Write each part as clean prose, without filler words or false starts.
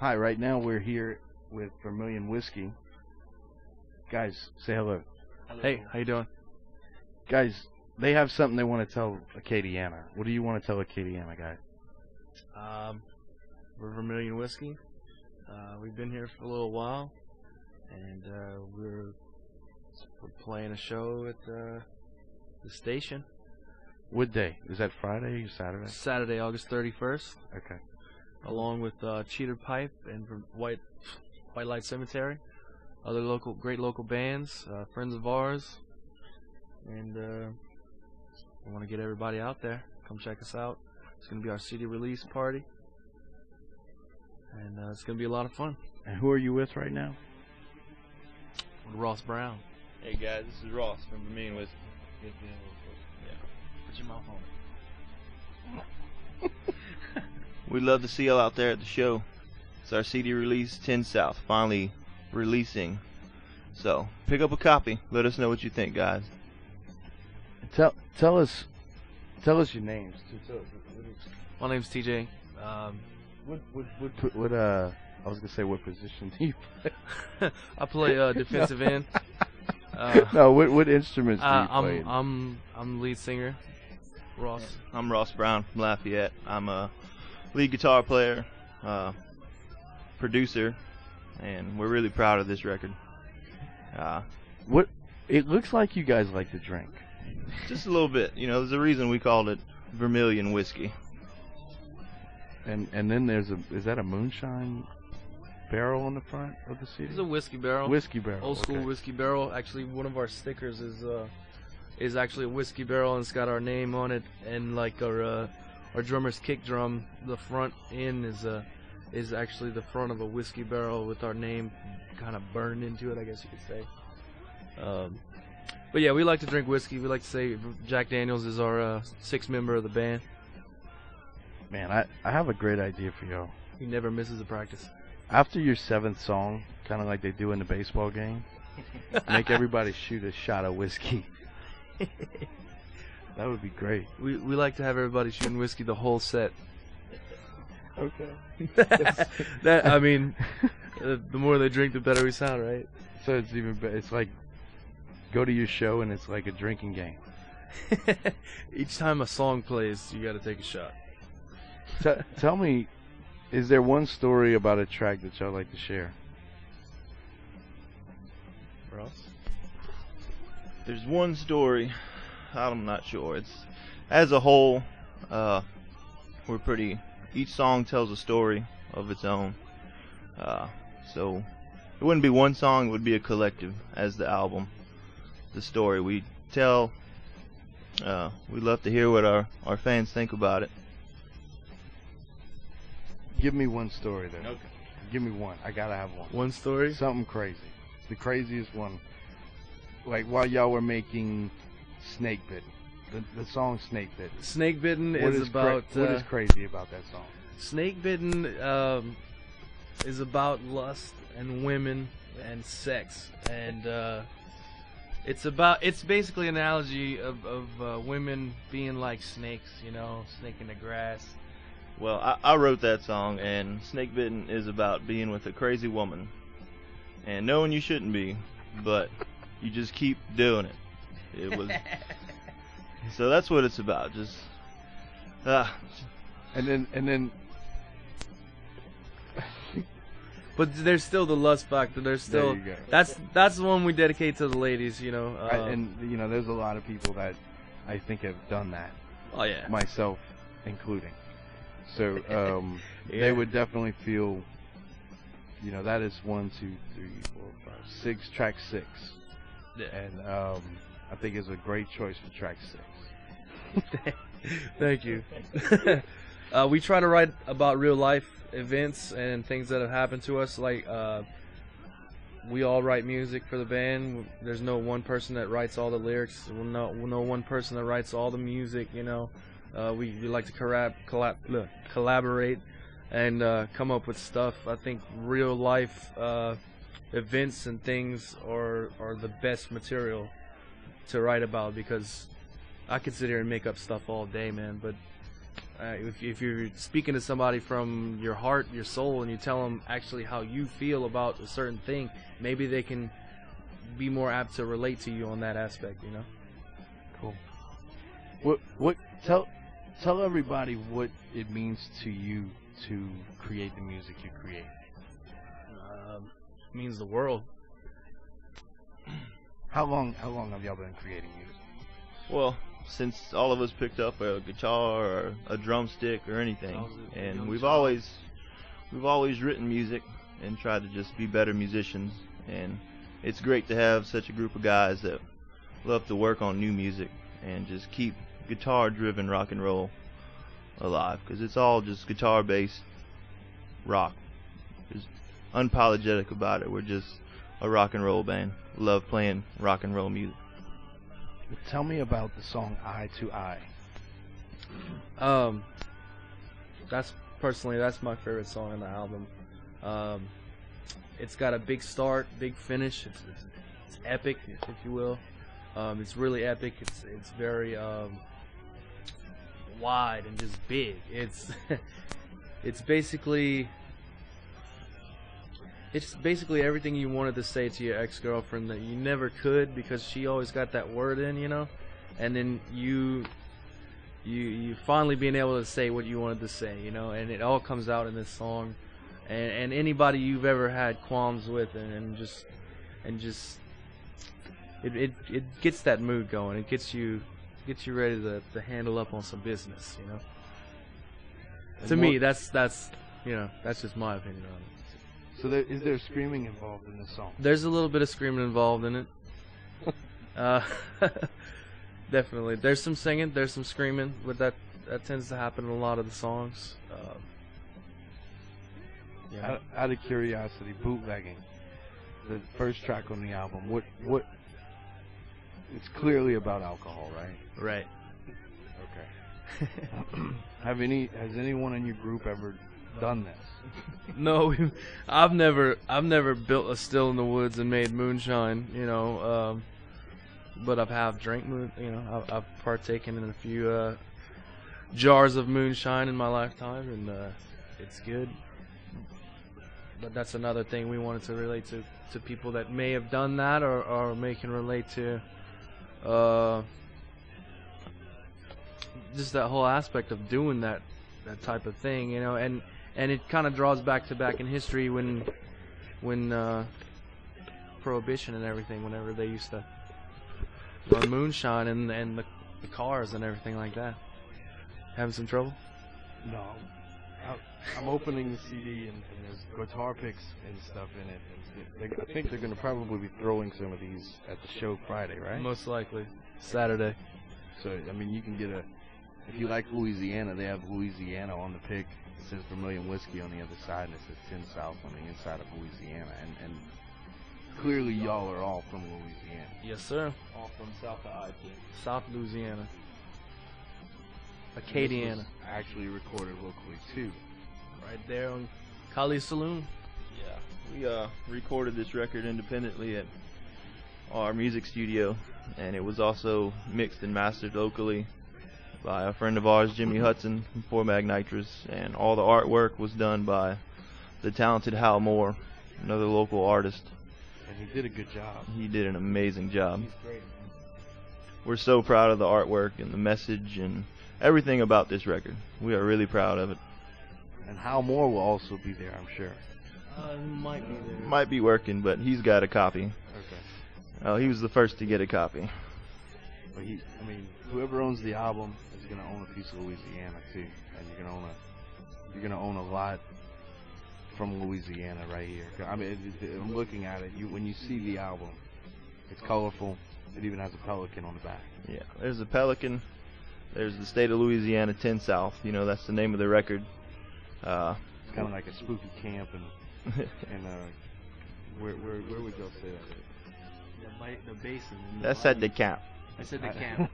Hi, right now we're here with Vermilion Whiskey. Guys, say hello. Hello. Hey, how you doing? Guys, they have something they want to tell Acadiana. What do you want to tell Acadiana, guys? We're Vermilion Whiskey. We've been here for a little while, and we're playing a show at the station. What day? Is that Friday or Saturday? Saturday, August 31st, Okay. along with Cheater Pipe and White Light Cemetery. Other great local bands, friends of ours, and we want to get everybody out there. Come check us out. It's going to be our CD release party, and it's going to be a lot of fun. And who are you with right now? With Ross Brown. Hey guys, this is Ross from Vermilion Whiskey. Yeah. Put your mouth on it. We'd love to see y'all out there at the show. It's our CD release, 10 South, finally releasing. So pick up a copy. Let us know what you think, guys. Tell us your names. My name's TJ. I was gonna say, what position do you play? I play defensive end. No, what instruments do you play? I'm the lead singer. Ross. I'm Ross Brown from Lafayette. I'm a lead guitar player, producer, and we're really proud of this record. What? It looks like you guys like to drink. Just a little bit. You know, there's a reason we called it Vermilion Whiskey. And then is that a moonshine barrel on the front of the CD? It's a whiskey barrel. Whiskey barrel. Old school okay. whiskey barrel. Actually, one of our stickers is actually a whiskey barrel, and it's got our name on it, and like our drummer's kick drum, the front end is actually the front of a whiskey barrel with our name kind of burned into it, I guess you could say. But yeah, we like to drink whiskey. We like to say Jack Daniels is our sixth member of the band. Man, I have a great idea for y'all. He never misses a practice. After your 7th song, kind of like they do in the baseball game, make everybody shoot a shot of whiskey. That would be great. We like to have everybody shooting whiskey the whole set. Okay. I mean, the more they drink, the better we sound, right? So it's even better. It's like go to your show and it's like a drinking game. Each time a song plays, you got to take a shot. Tell me, is there one story about a track that y'all like to share? Ross? There's one story. I'm not sure. It's as a whole, each song tells a story of its own. So it wouldn't be one song, it would be a collective as the album. The story we tell, we'd love to hear what our fans think about it. Give me one story then. Okay. Give me one. I gotta have one. One story? Something crazy. The craziest one. Like while y'all were making Snake Bitten. The song Snake Bitten. Snake Bitten What is about... what is crazy about that song? Snake Bitten is about lust and women and sex. And it's basically an analogy of women being like snakes, you know, snake in the grass. Well, I wrote that song, and Snake Bitten is about being with a crazy woman and knowing you shouldn't be, but you just keep doing it. It was so that's what it's about. Just and then but there's still the lust factor. There's still there you go. that's the one we dedicate to the ladies, you know. and you know, there's a lot of people that I think have done that. Oh yeah. Myself including. So Yeah. they would definitely feel, you know, that is 1, 2, 3, 4, 5, 6, track 6. Yeah. And I think it's a great choice for track 6. Thank you. We try to write about real life events and things that have happened to us. Like we all write music for the band. There's no one person that writes all the lyrics. No one person that writes all the music. You know, we like to collaborate and come up with stuff. I think real life events and things are the best material to write about, because I could sit here and make up stuff all day, man, but If you're speaking to somebody from your heart, your soul, and you tell them actually how you feel about a certain thing, maybe they can be more apt to relate to you on that aspect, you know? Cool. Tell everybody what it means to you to create the music you create. Means the world. How long have y'all been creating music? Well, since all of us picked up a guitar or a drumstick or anything, and we've always written music and tried to just be better musicians. And it's great to have such a group of guys that love to work on new music and just keep guitar-driven rock and roll alive, because it's all just guitar-based rock. Just unapologetic about it. We're just a rock and roll band. Love playing rock and roll music. Tell me about the song "Eye to Eye." That's my favorite song on the album. It's got a big start, big finish. It's epic, if you will. It's really epic. It's very wide and just big. It's basically everything you wanted to say to your ex-girlfriend that you never could because she always got that word in, you know. And then you finally being able to say what you wanted to say, you know. And it all comes out in this song. And anybody you've ever had qualms with, and just it gets that mood going. It gets you ready to handle up on some business, you know. And to me, that's you know, that's just my opinion on it. So is there screaming involved in this song? There's a little bit of screaming involved in it. Definitely. There's some singing, there's some screaming, but that tends to happen in a lot of the songs. Yeah. Out of curiosity, bootlegging, the first track on the album. What? It's clearly about alcohol, right? Right. Okay. Has anyone in your group ever done this? No, I've never built a still in the woods and made moonshine, you know. But I've drank you know, I've partaken in a few jars of moonshine in my lifetime, and it's good. But that's another thing we wanted to relate to people that may have done that or may can relate to just that whole aspect of doing that type of thing, you know. And it kind of draws back in history when Prohibition and everything, whenever they used to run moonshine and the cars and everything like that. Having some trouble? No. I'm opening the CD and there's guitar picks and stuff in it. And I think they're going to probably be throwing some of these at the show Friday, right? Most likely. Saturday. So, I mean, you can get if you like Louisiana, they have Louisiana on the pick. It says Vermilion whiskey on the other side, and it says 10 South on the inside of Louisiana. And clearly y'all are all from Louisiana. Yes, sir. All from south of I-10. South Louisiana. Acadiana. This was actually recorded locally, too. Right there on Kali's Saloon. Yeah, we recorded this record independently at our music studio, and it was also mixed and mastered locally by a friend of ours, Jimmy Hudson from Four Mag Nitrous, and all the artwork was done by the talented Hal Moore, another local artist. And he did a good job. He did an amazing job. He's great, man. We're so proud of the artwork and the message and everything about this record. We are really proud of it. And Hal Moore will also be there, I'm sure. Might be there. Might be working, but he's got a copy. Okay. Oh, he was the first to get a copy. But whoever owns the album is gonna own a piece of Louisiana too, and you're gonna own a lot from Louisiana right here. I mean, I'm looking at it. When you see the album, it's colorful. It even has a pelican on the back. Yeah, there's a pelican. There's the state of Louisiana, 10 South. You know, that's the name of the record. It's kind of like a spooky camp, and where would y'all say that? The basin. That's at the camp. I said the camp.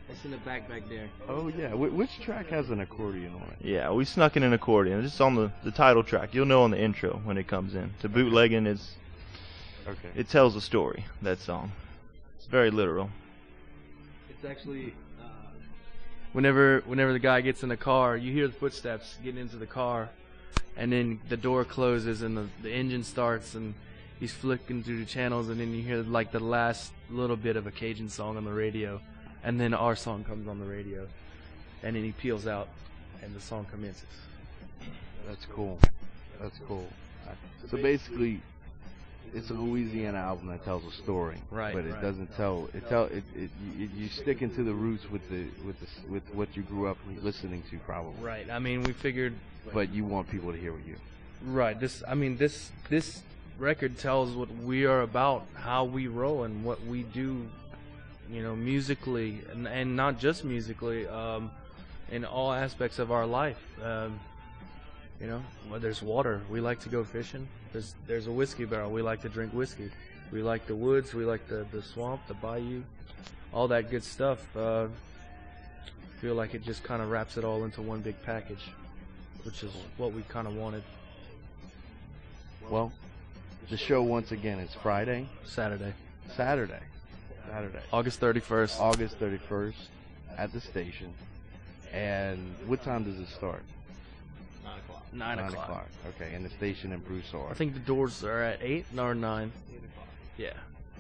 It's in the back there. Oh yeah. Which track has an accordion on it? Yeah, we snuck in an accordion. It's on the title track. You'll know on the intro when it comes in. To bootlegging is. Okay. It tells a story. That song. It's very literal. It's actually whenever the guy gets in the car, you hear the footsteps getting into the car, and then the door closes and the engine starts and he's flicking through the channels, and then you hear like the last little bit of a Cajun song on the radio, and then our song comes on the radio, and then he peels out and the song commences. That's cool. That's cool. So basically, it's a Louisiana album that tells a story, Right, but it right. doesn't tell. You sticking to the roots with what you grew up listening to, probably. Right. I mean, we figured. But you want people to hear what you. Right. This record tells what we are about, how we roll, and what we do, musically, and not just musically, in all aspects of our life. Well, there's water. We like to go fishing. There's a whiskey barrel. We like to drink whiskey. We like the woods. We like the swamp, the bayou, all that good stuff. Feel like it just kind of wraps it all into one big package, which is what we kind of wanted. Well, the show once again is Friday, Saturday, August 31st. at the station. And what time does it start? 9 o'clock. Okay, and the station in Broussard. I think the doors are at 8 or 9. Yeah,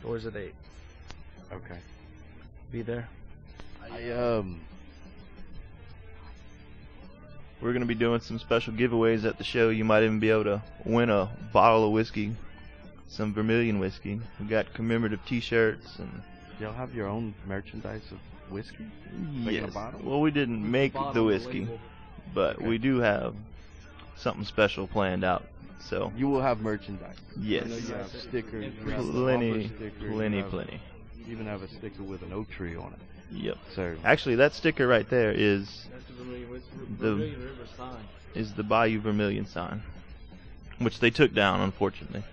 doors at 8. Okay. Be there. We're going to be doing some special giveaways at the show. You might even be able to win a bottle of whiskey, some Vermilion whiskey. We got commemorative T-shirts and. Y'all have your own merchandise of whiskey? Like in a Yes. bottle? Well, we didn't make the whiskey, label. but Okay. we do have something special planned out. So You will have merchandise. yes, I know you have stickers. You have plenty, bumper stickers, you plenty. You even have a sticker with an oak tree on it. Yep. So Actually, that sticker right there is That's the Vermilion The- River sign. the Bayou Vermilion sign, which they took down, unfortunately.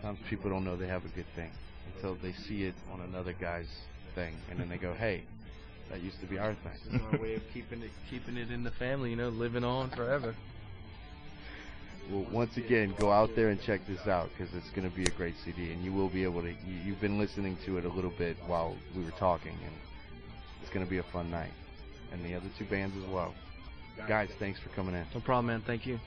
sometimes people don't know they have a good thing until they see it on another guy's thing, and then they go, "Hey, that used to be our thing." This is our way of keeping it in the family, living on forever. Well, once again, go out there and check this out because it's going to be a great CD, and you will be able to. You've been listening to it a little bit while we were talking, and it's going to be a fun night. And the other two bands as well. Guys, thanks for coming in. No problem, man. Thank you.